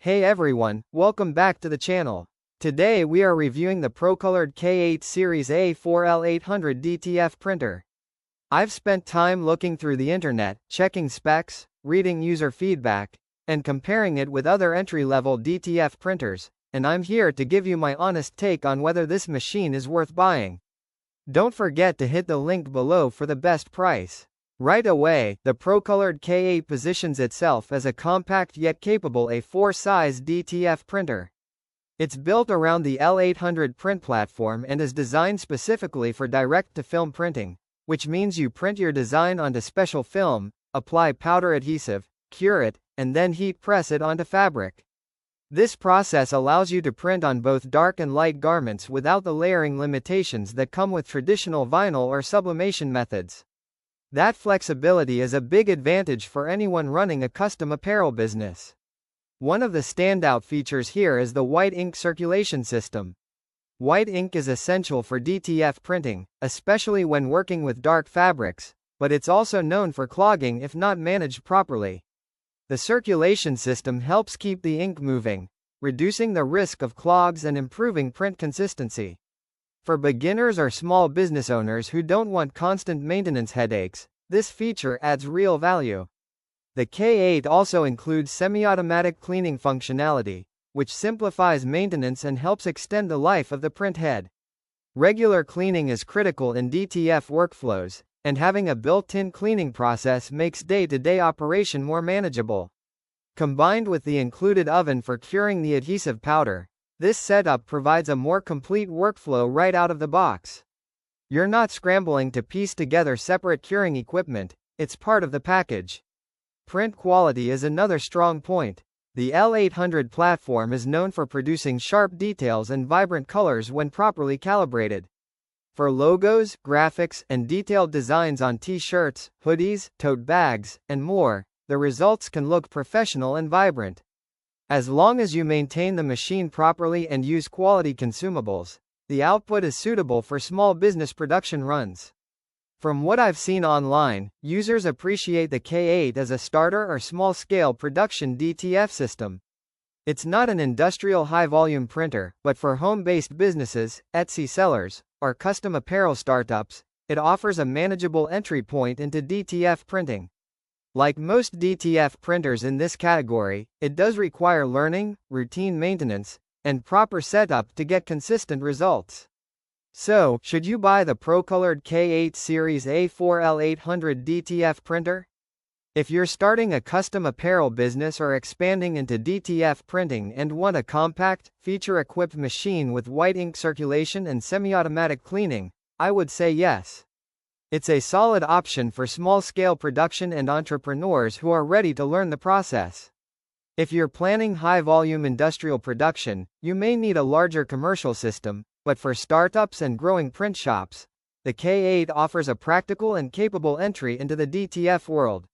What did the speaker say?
Hey everyone, welcome back to the channel. Today we are reviewing the Procolored K8 Series A4 L800 DTF printer. I've spent time looking through the internet, checking specs, reading user feedback, and comparing it with other entry-level DTF printers, and I'm here to give you my honest take on whether this machine is worth buying. Don't forget to hit the link below for the best price. Right away, the Procolored K8 positions itself as a compact yet capable A4 size DTF printer. It's built around the L800 print platform and is designed specifically for direct-to-film printing, which means you print your design onto special film, apply powder adhesive, cure it, and then heat press it onto fabric. This process allows you to print on both dark and light garments without the layering limitations that come with traditional vinyl or sublimation methods. That flexibility is a big advantage for anyone running a custom apparel business. One of the standout features here is the white ink circulation system. White ink is essential for DTF printing, especially when working with dark fabrics, but it's also known for clogging if not managed properly. The circulation system helps keep the ink moving, reducing the risk of clogs and improving print consistency. For beginners or small business owners who don't want constant maintenance headaches, this feature adds real value. The K8 also includes semi-automatic cleaning functionality, which simplifies maintenance and helps extend the life of the print head. Regular cleaning is critical in DTF workflows, and having a built-in cleaning process makes day-to-day operation more manageable. Combined with the included oven for curing the adhesive powder, this setup provides a more complete workflow right out of the box. You're not scrambling to piece together separate curing equipment, it's part of the package. Print quality is another strong point. The L800 platform is known for producing sharp details and vibrant colors when properly calibrated. For logos, graphics, and detailed designs on t-shirts, hoodies, tote bags, and more, the results can look professional and vibrant. As long as you maintain the machine properly and use quality consumables, the output is suitable for small business production runs. From what I've seen online, users appreciate the K8 as a starter or small-scale production DTF system. It's not an industrial high-volume printer, but for home-based businesses, Etsy sellers, or custom apparel startups, it offers a manageable entry point into DTF printing. Like most DTF printers in this category, it does require learning, routine maintenance, and proper setup to get consistent results. So, should you buy the Procolored K8 Series A4 L800 DTF printer? If you're starting a custom apparel business or expanding into DTF printing and want a compact, feature-equipped machine with white ink circulation and semi-automatic cleaning, I would say yes. It's a solid option for small-scale production and entrepreneurs who are ready to learn the process. If you're planning high-volume industrial production, you may need a larger commercial system, but for startups and growing print shops, the K8 offers a practical and capable entry into the DTF world.